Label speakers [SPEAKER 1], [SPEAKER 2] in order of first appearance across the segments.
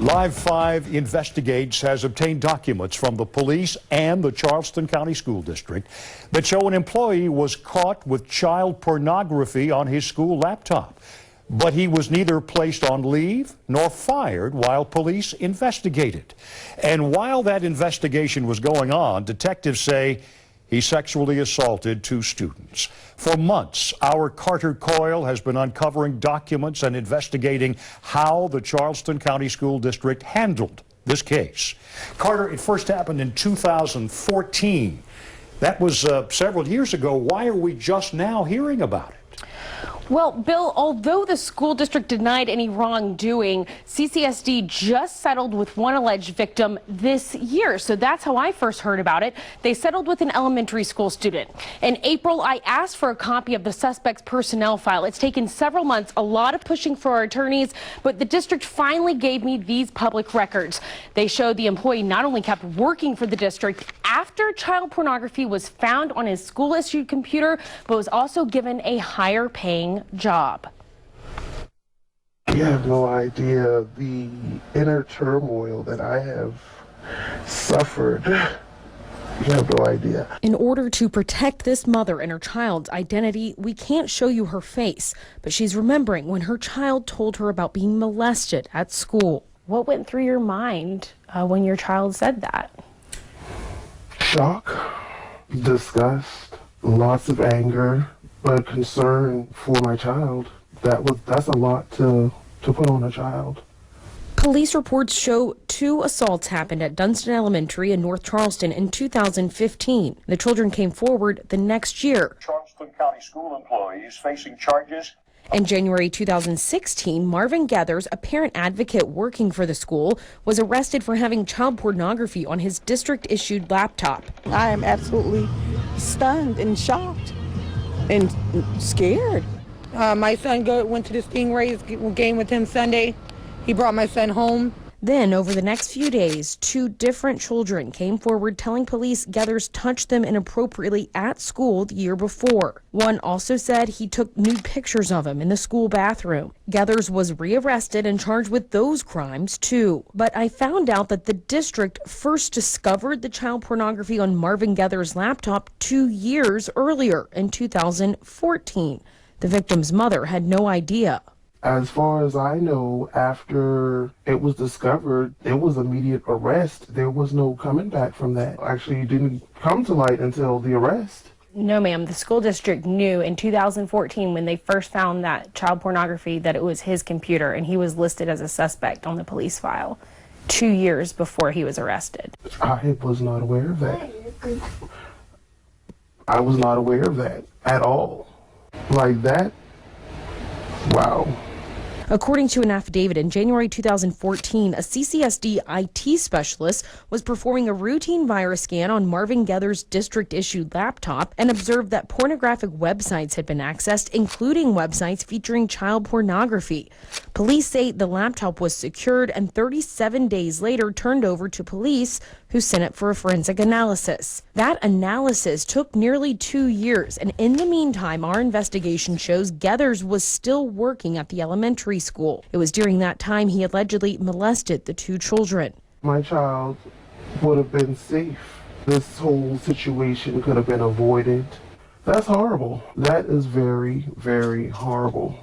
[SPEAKER 1] Live 5 Investigates has obtained documents from the police and the Charleston County School District that show an employee was caught with child pornography on his school laptop. But he was neither placed on leave nor fired while police investigated. And while that investigation was going on, detectives say he sexually assaulted 2 students. For months, our Carter Coyle has been uncovering documents and investigating how the Charleston County School District handled this case. Carter, it first happened in 2014. That was several years ago. Why are we just now hearing about it?
[SPEAKER 2] Well, Bill, although the school district denied any wrongdoing, CCSD just settled with one alleged victim this year. So that's how I first heard about it. They settled with an elementary school student. In April, I asked for a copy of the suspect's personnel file. It's taken several months, a lot of pushing for our attorneys, but the district finally gave me these public records. They show the employee not only kept working for the district after child pornography was found on his school-issued computer, but was also given a higher paying job.
[SPEAKER 3] You have no idea the inner turmoil that I have suffered. You have no idea.
[SPEAKER 2] In order to protect this mother and her child's identity, we can't show you her face, but she's remembering when her child told her about being molested at school. What went through your mind when your child said that?
[SPEAKER 3] Shock, disgust, lots of anger, but concern for my child. That's a lot to put on a child.
[SPEAKER 2] Police reports show 2 assaults happened at Dunston Elementary in North Charleston in 2015. The children came forward the next year.
[SPEAKER 1] Charleston County school employees facing charges.
[SPEAKER 2] In January 2016, Marvin Gethers, a parent advocate working for the school, was arrested for having child pornography on his district-issued laptop.
[SPEAKER 4] I am absolutely stunned and shocked and scared. My son went to the Stingrays game with him Sunday. He brought my son home.
[SPEAKER 2] Then, over the next few days, 2 different children came forward telling police Gethers touched them inappropriately at school the year before. One also said he took nude pictures of him in the school bathroom. Gethers was rearrested and charged with those crimes, too. But I found out that the district first discovered the child pornography on Marvin Gethers' laptop 2 years earlier, in 2014. The victim's mother had no idea.
[SPEAKER 3] As far as I know, after it was discovered, it was immediate arrest. There was no coming back from that. Actually, it didn't come to light until the arrest.
[SPEAKER 2] No, ma'am. The school district knew in 2014 when they first found that child pornography that it was his computer, and he was listed as a suspect on the police file 2 years before he was arrested.
[SPEAKER 3] I was not aware of that. I was not aware of that at all. Like that? Wow.
[SPEAKER 2] According to an affidavit, in January 2014, a CCSD IT specialist was performing a routine virus scan on Marvin Gethers' district-issued laptop and observed that pornographic websites had been accessed, including websites featuring child pornography. Police say the laptop was secured and 37 days later turned over to police, who sent it for a forensic analysis. That analysis took nearly 2 years, and in the meantime, our investigation shows Gethers was still working at the elementary school. It was during that time he allegedly molested the 2 children.
[SPEAKER 3] My child would have been safe. This whole situation could have been avoided. That's horrible. That is very, very horrible.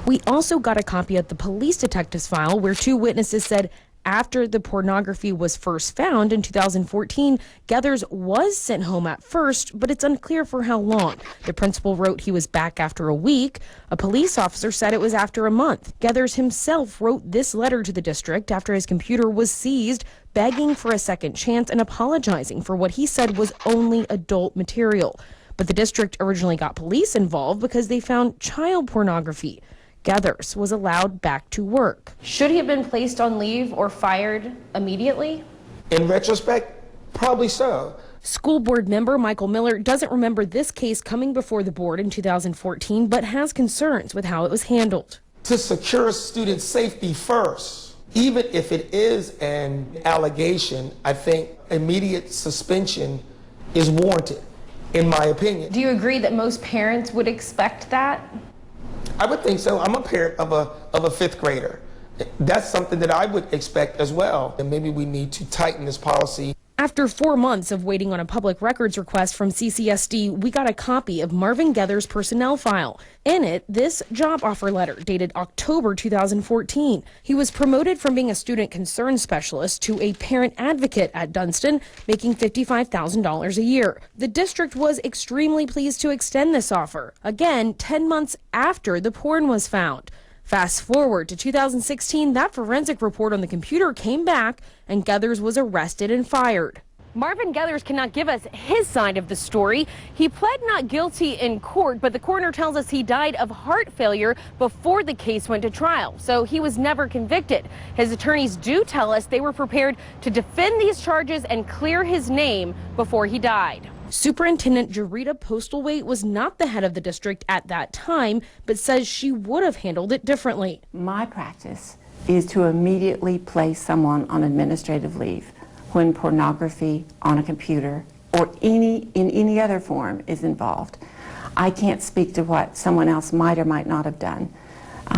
[SPEAKER 2] We also got a copy of the police detective's file where 2 witnesses said after the pornography was first found in 2014, Gethers was sent home at first, but it's unclear for how long. The principal wrote he was back after a week. A police officer said it was after a month. Gethers himself wrote this letter to the district after his computer was seized, begging for a second chance and apologizing for what he said was only adult material. But the district originally got police involved because they found child pornography. Gethers was allowed back to work. Should he have been placed on leave or fired immediately?
[SPEAKER 5] In retrospect, probably so.
[SPEAKER 2] School board member Michael Miller doesn't remember this case coming before the board in 2014, but has concerns with how it was handled.
[SPEAKER 5] To secure student safety first, even if it is an allegation, I think immediate suspension is warranted, in my opinion.
[SPEAKER 2] Do you agree that most parents would expect that?
[SPEAKER 5] I would think so. I'm a parent of a 5th grader. That's something that I would expect as well. And maybe we need to tighten this policy.
[SPEAKER 2] After 4 months of waiting on a public records request from CCSD, we got a copy of Marvin Gethers' personnel file. In it, this job offer letter dated October 2014. He was promoted from being a student concern specialist to a parent advocate at Dunston, making $55,000 a year. The district was extremely pleased to extend this offer, again 10 months after the porn was found. Fast forward to 2016, that forensic report on the computer came back and Gethers was arrested and fired. Marvin Gethers cannot give us his side of the story. He pled not guilty in court, but the coroner tells us he died of heart failure before the case went to trial, so he was never convicted. His attorneys do tell us they were prepared to defend these charges and clear his name before he died. Superintendent Jarita Postlethwaite was not the head of the district at that time, but says she would have handled it differently.
[SPEAKER 6] My practice is to immediately place someone on administrative leave when pornography on a computer or in any other form is involved. I can't speak to what someone else might or might not have done.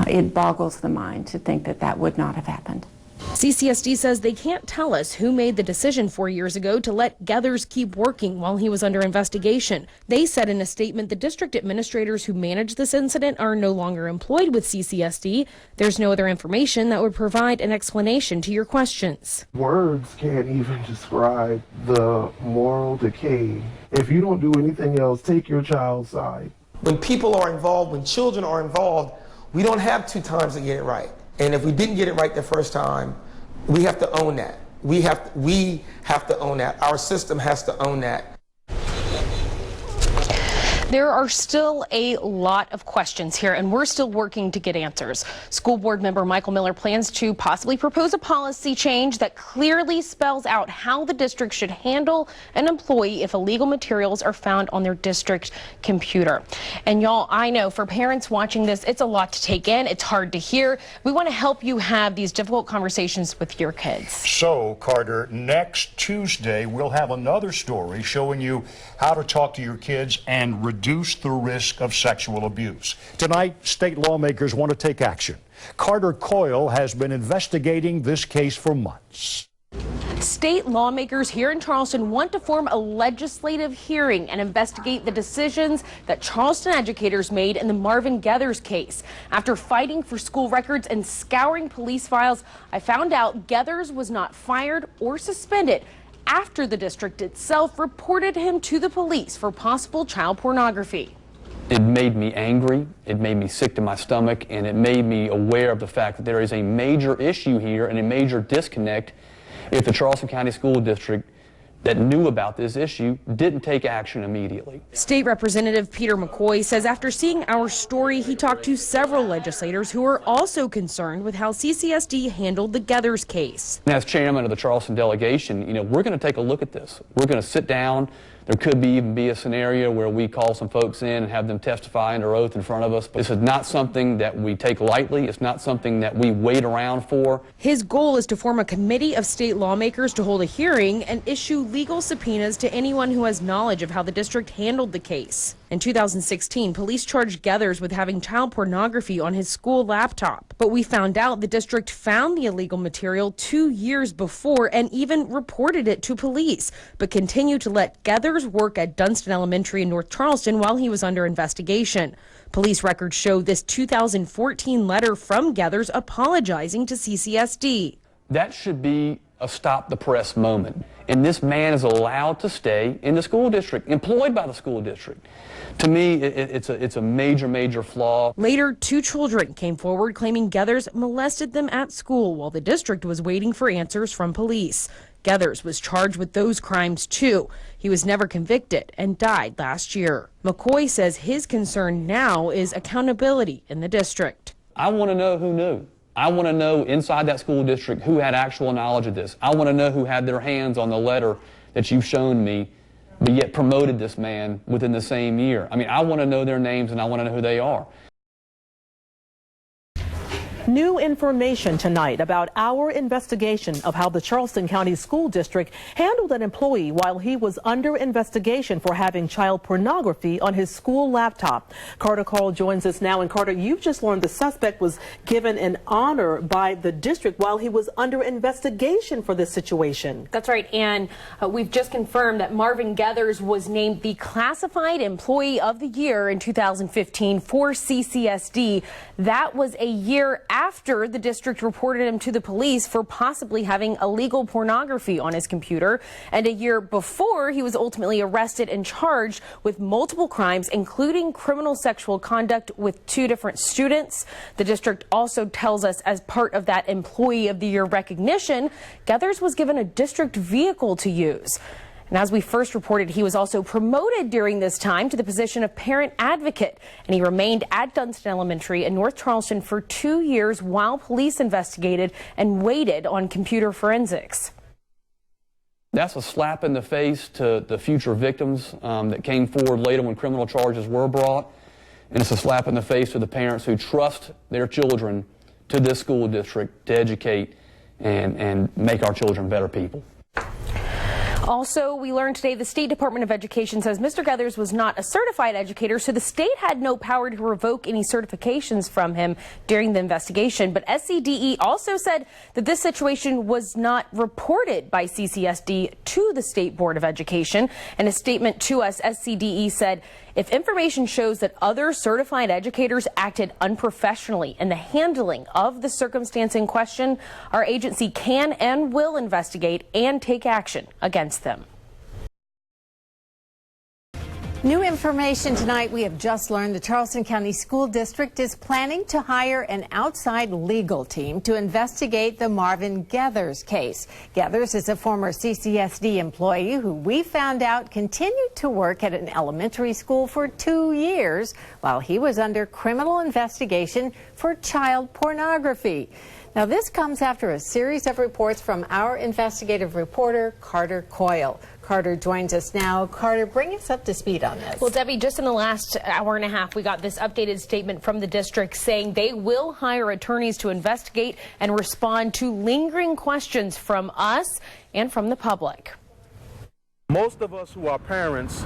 [SPEAKER 6] It boggles the mind to think that that would not have happened.
[SPEAKER 2] CCSD says they can't tell us who made the decision 4 years ago to let Gethers keep working while he was under investigation. They said in a statement the district administrators who managed this incident are no longer employed with CCSD. There's no other information that would provide an explanation to your questions.
[SPEAKER 3] Words can't even describe the moral decay. If you don't do anything else, take your child's side.
[SPEAKER 5] When people are involved, when children are involved, we don't have 2 times to get it right. And if we didn't get it right the first time, we have to own that. We have to own that. Our system has to own that.
[SPEAKER 2] There are still a lot of questions here, and we're still working to get answers. School board member Michael Miller plans to possibly propose a policy change that clearly spells out how the district should handle an employee if illegal materials are found on their district computer. And y'all, I know for parents watching this, it's a lot to take in. It's hard to hear. We want to help you have these difficult conversations with your kids.
[SPEAKER 1] So, Carter, next Tuesday, we'll have another story showing you how to talk to your kids and reduce the risk of sexual abuse. Tonight, state lawmakers want to take action. Carter Coyle has been investigating this case for months.
[SPEAKER 2] State lawmakers here in Charleston want to form a legislative hearing and investigate the decisions that Charleston educators made in the Marvin Gethers case. After fighting for school records and scouring police files, I found out Gethers was not fired or suspended after the district itself reported him to the police for possible child pornography.
[SPEAKER 7] It made me angry, it made me sick to my stomach, and it made me aware of the fact that there is a major issue here and a major disconnect if the Charleston County School District that knew about this issue didn't take action immediately.
[SPEAKER 2] State Representative Peter McCoy says after seeing our story, he talked to several legislators who are also concerned with how CCSD handled the Gethers case.
[SPEAKER 7] And as chairman of the Charleston delegation, we're going to take a look at this. We're going to sit down. There could even be a scenario where we call some folks in and have them testify under oath in front of us. This is not something that we take lightly. It's not something that we wait around for.
[SPEAKER 2] His goal is to form a committee of state lawmakers to hold a hearing and issue legal subpoenas to anyone who has knowledge of how the district handled the case. In 2016, police charged Gethers with having child pornography on his school laptop. But we found out the district found the illegal material 2 years before and even reported it to police, but continued to let Gethers work at Dunston Elementary in North Charleston while he was under investigation. Police records show this 2014 letter from Gethers apologizing to CCSD.
[SPEAKER 7] That should be a stop the press moment. And this man is allowed to stay in the school district, employed by the school district. To me, it's a major, major flaw.
[SPEAKER 2] Later, 2 children came forward claiming Gethers molested them at school while the district was waiting for answers from police. Gethers was charged with those crimes too. He was never convicted and died last year. McCoy says his concern now is accountability in the district.
[SPEAKER 7] I want to know who knew. I want to know inside that school district who had actual knowledge of this. I want to know who had their hands on the letter that you've shown me, but yet promoted this man within the same year. I mean, I want to know their names and I want to know who they are.
[SPEAKER 8] New information tonight about our investigation of how the Charleston County School District handled an employee while he was under investigation for having child pornography on his school laptop. Carter Carl joins us now. And Carter, you've just learned the suspect was given an honor by the district while he was under investigation for this situation.
[SPEAKER 9] That's right, and we've just confirmed that Marvin Gethers was named the Classified Employee of the Year in 2015 for CCSD. That was a year after the district reported him to the police for possibly having illegal pornography on his computer, and a year before he was ultimately arrested and charged with multiple crimes, including criminal sexual conduct with 2 different students. The district also tells us, as part of that Employee of the Year recognition, Gethers was given a district vehicle to use. And as we first reported, he was also promoted during this time to the position of parent advocate, and he remained at Dunston Elementary in North Charleston for 2 years while police investigated and waited on computer forensics.
[SPEAKER 7] That's a slap in the face to the future victims that came forward later when criminal charges were brought, and it's a slap in the face to the parents who trust their children to this school district to educate and make our children better people.
[SPEAKER 9] Also, we learned today the State Department of Education says Mr. Gethers was not a certified educator, so the state had no power to revoke any certifications from him during the investigation. But SCDE also said that this situation was not reported by CCSD to the State Board of Education. In a statement to us, SCDE said, if information shows that other certified educators acted unprofessionally in the handling of the circumstance in question, our agency can and will investigate and take action against them.
[SPEAKER 10] New information tonight. We have just learned the Charleston County School District is planning to hire an outside legal team to investigate the Marvin Gethers case. Gethers is a former CCSD employee who we found out continued to work at an elementary school for 2 years while he was under criminal investigation for child pornography. Now, this comes after a series of reports from our investigative reporter, Carter Coyle. Carter joins us now. Carter, bring us up to speed on this.
[SPEAKER 9] Well, Debbie, just in the last hour and a half, we got this updated statement from the district saying they will hire attorneys to investigate and respond to lingering questions from us and from the public.
[SPEAKER 11] Most of us who are parents,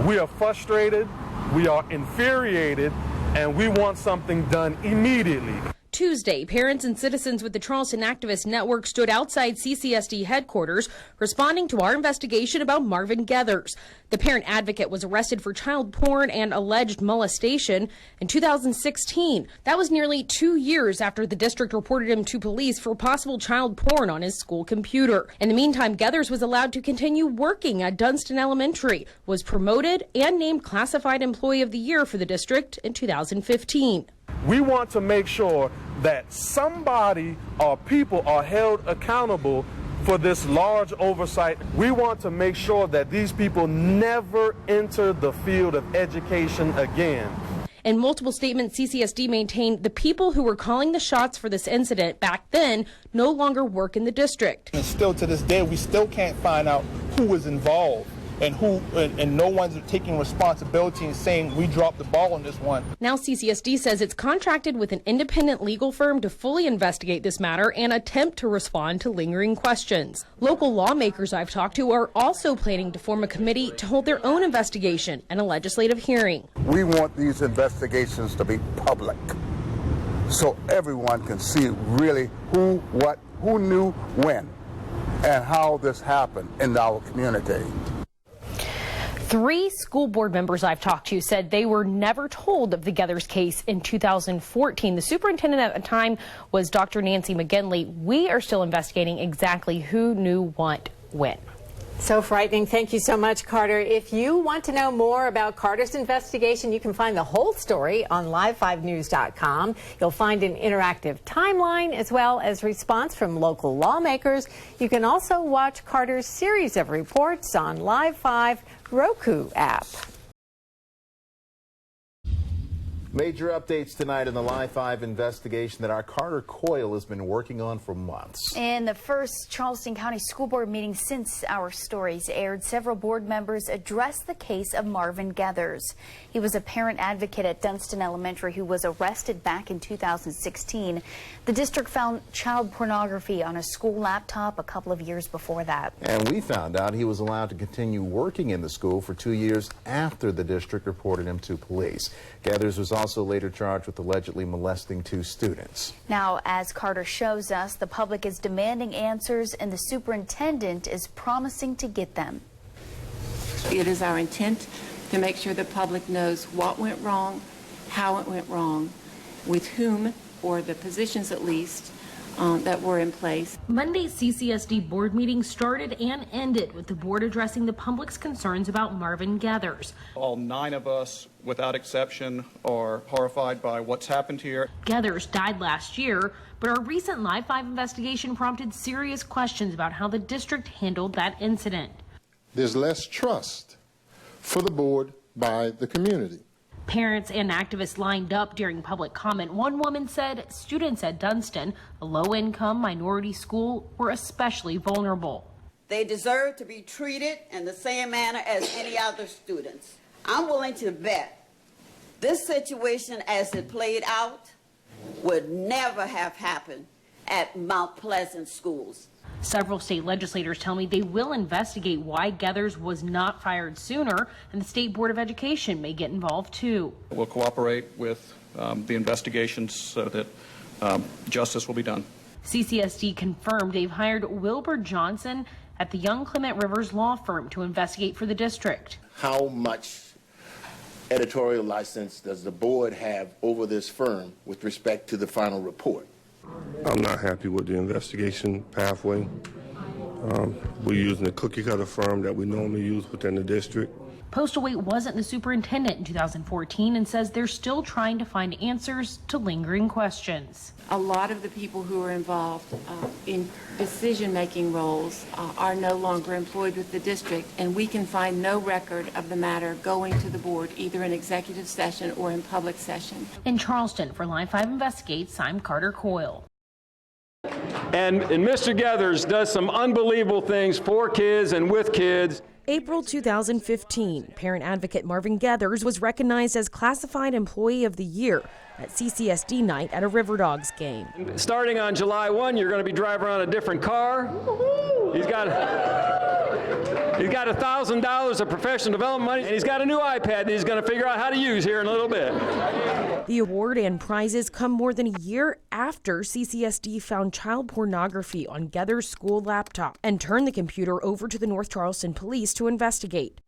[SPEAKER 11] we are frustrated, we are infuriated, and we want something done immediately.
[SPEAKER 2] Tuesday, parents and citizens with the Charleston Activist Network stood outside CCSD headquarters responding to our investigation about Marvin Gethers. The parent advocate was arrested for child porn and alleged molestation in 2016. That was nearly 2 years after the district reported him to police for possible child porn on his school computer. In the meantime, Gethers was allowed to continue working at Dunston Elementary, was promoted and named Classified Employee of the Year for the district in 2015.
[SPEAKER 11] We want to make sure that somebody or people are held accountable for this large oversight. We want to make sure that these people never enter the field of education again.
[SPEAKER 2] In multiple statements, CCSD maintained the people who were calling the shots for this incident back then no longer work in the district.
[SPEAKER 12] And still to this day, we still can't find out who was involved. And no one's taking responsibility and saying we dropped the ball on this one.
[SPEAKER 2] Now CCSD says it's contracted with an independent legal firm to fully investigate this matter and attempt to respond to lingering questions. Local lawmakers I've talked to are also planning to form a committee to hold their own investigation and a legislative hearing.
[SPEAKER 13] We want these investigations to be public so everyone can see really who, what, who knew when, and how this happened in our community.
[SPEAKER 9] 3 school board members I've talked to said they were never told of the Gethers case in 2014. The superintendent at the time was Dr. Nancy McGinley. We are still investigating exactly who knew what when.
[SPEAKER 10] So frightening. Thank you so much, Carter. If you want to know more about Carter's investigation, you can find the whole story on live5news.com. You'll find an interactive timeline as well as response from local lawmakers. You can also watch Carter's series of reports on Live 5 Roku app.
[SPEAKER 14] Major updates tonight in the Live 5 investigation that our Carter Coyle has been working on for months.
[SPEAKER 15] In the first Charleston County School Board meeting since our stories aired, several board members addressed the case of Marvin Gethers. He was a parent advocate at Dunston Elementary who was arrested back in 2016. The district found child pornography on a school laptop a couple of years before that.
[SPEAKER 14] And we found out he was allowed to continue working in the school for 2 years after the district reported him to police. Gethers was also later charged with allegedly molesting 2 students.
[SPEAKER 15] Now, as Carter shows us, the public is demanding answers and the superintendent is promising to get them.
[SPEAKER 6] It is our intent to make sure the public knows what went wrong, how it went wrong, with whom, or the positions at least, that were in place.
[SPEAKER 2] Monday's CCSD board meeting started and ended with the board addressing the public's concerns about Marvin Gethers.
[SPEAKER 16] All 9 of us, without exception, are horrified by what's happened here.
[SPEAKER 2] Gethers died last year, but our recent Live 5 investigation prompted serious questions about how the district handled that incident.
[SPEAKER 17] There's less trust for the board by the community.
[SPEAKER 2] Parents and activists lined up during public comment. One woman said students at Dunston, a low-income minority school, were especially vulnerable.
[SPEAKER 18] They deserve to be treated in the same manner as any other students. I'm willing to bet this situation as it played out would never have happened at Mount Pleasant schools.
[SPEAKER 2] Several state legislators tell me they will investigate why Gethers was not fired sooner, and the State Board of Education may get involved too.
[SPEAKER 16] We'll cooperate with the investigations so that justice will be done.
[SPEAKER 2] CCSD confirmed they've hired Wilbur Johnson at the Young Clement Rivers law firm to investigate for the district.
[SPEAKER 19] How much editorial license does the board have over this firm with respect to the final report?
[SPEAKER 3] I'm not happy with the investigation pathway. We're using a cookie-cutter firm that we normally use within the district.
[SPEAKER 2] Postlethwaite wasn't the superintendent in 2014 and says they're still trying to find answers to lingering questions.
[SPEAKER 6] A lot of the people who are involved in decision-making roles are no longer employed with the district, and we can find no record of the matter going to the board, either in executive session or in public session.
[SPEAKER 2] In Charleston, for Live 5 Investigates, I'm Carter Coyle.
[SPEAKER 20] And Mr. Gethers does some unbelievable things for kids and with kids.
[SPEAKER 2] April 2015, parent advocate Marvin Gethers was recognized as Classified Employee of the Year at CCSD night at a River Dogs game.
[SPEAKER 20] Starting on July 1, you're going to be driving around a different car. He's got $1,000 of professional development money, and he's got a new iPad that he's going to figure out how to use here in a little bit.
[SPEAKER 2] The award and prizes come more than a year after CCSD found child pornography on Gethers' school laptop and turned the computer over to the North Charleston Police to investigate.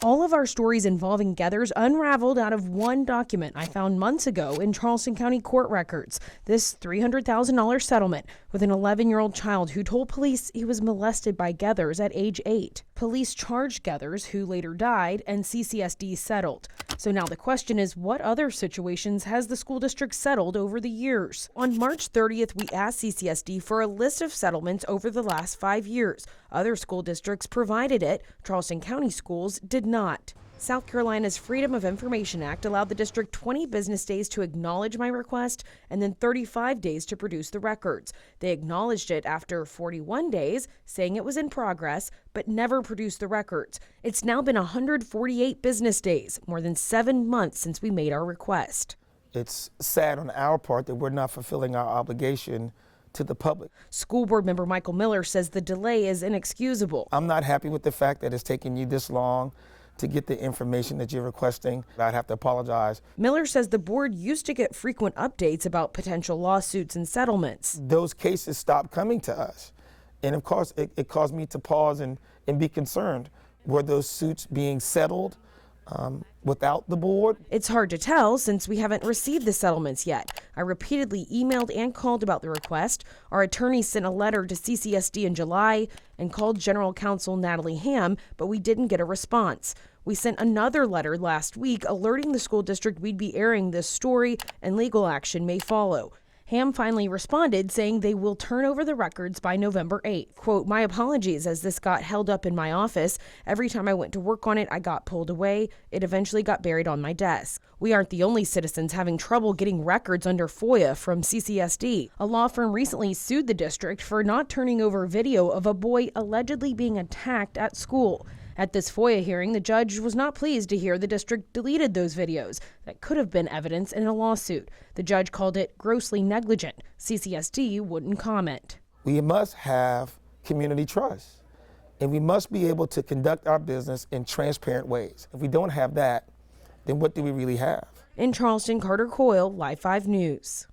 [SPEAKER 2] All of our stories involving Gethers unraveled out of one document I found months ago in Charleston County court records. This $300,000 settlement with an 11-year-old child who told police he was molested by Gethers at age 8. Police charged Gethers, who later died, and CCSD settled. So now the question is, what other situations has the school district settled over the years? On March 30th, we asked CCSD for a list of settlements over the last 5 years. Other school districts provided it. Charleston County Schools did not. South Carolina's Freedom of Information Act allowed the district 20 business days to acknowledge my request and then 35 days to produce the records. They acknowledged it after 41 days, saying it was in progress, but never produced the records. It's now been 148 business days, more than 7 months since we made our request.
[SPEAKER 5] It's sad on our part that we're not fulfilling our obligation to the public.
[SPEAKER 2] School board member Michael Miller says the delay is inexcusable.
[SPEAKER 5] I'm not happy with the fact that it's taken you this long to get the information that you're requesting. I'd have to apologize.
[SPEAKER 2] Miller says the board used to get frequent updates about potential lawsuits and settlements.
[SPEAKER 5] Those cases stopped coming to us. And of course, it caused me to pause and be concerned. Were those suits being settled without the board?
[SPEAKER 2] It's hard to tell since we haven't received the settlements yet. I repeatedly emailed and called about the request. Our attorney sent a letter to CCSD in July and called General Counsel Natalie Ham, but we didn't get a response. We sent another letter last week alerting the school district we'd be airing this story and legal action may follow. Ham finally responded, saying they will turn over the records by November 8th. Quote, "My apologies as this got held up in my office. Every time I went to work on it, I got pulled away. It eventually got buried on my desk. We aren't the only citizens having trouble getting records under FOIA from CCSD. A law firm recently sued the district for not turning over video of a boy allegedly being attacked at school. At this FOIA hearing, the judge was not pleased to hear the district deleted those videos that could have been evidence in a lawsuit. The judge called it grossly negligent. CCSD wouldn't comment.
[SPEAKER 5] We must have community trust, and we must be able to conduct our business in transparent ways. If we don't have that, then what do we really have?
[SPEAKER 2] In Charleston, Carter Coyle, Live 5 News.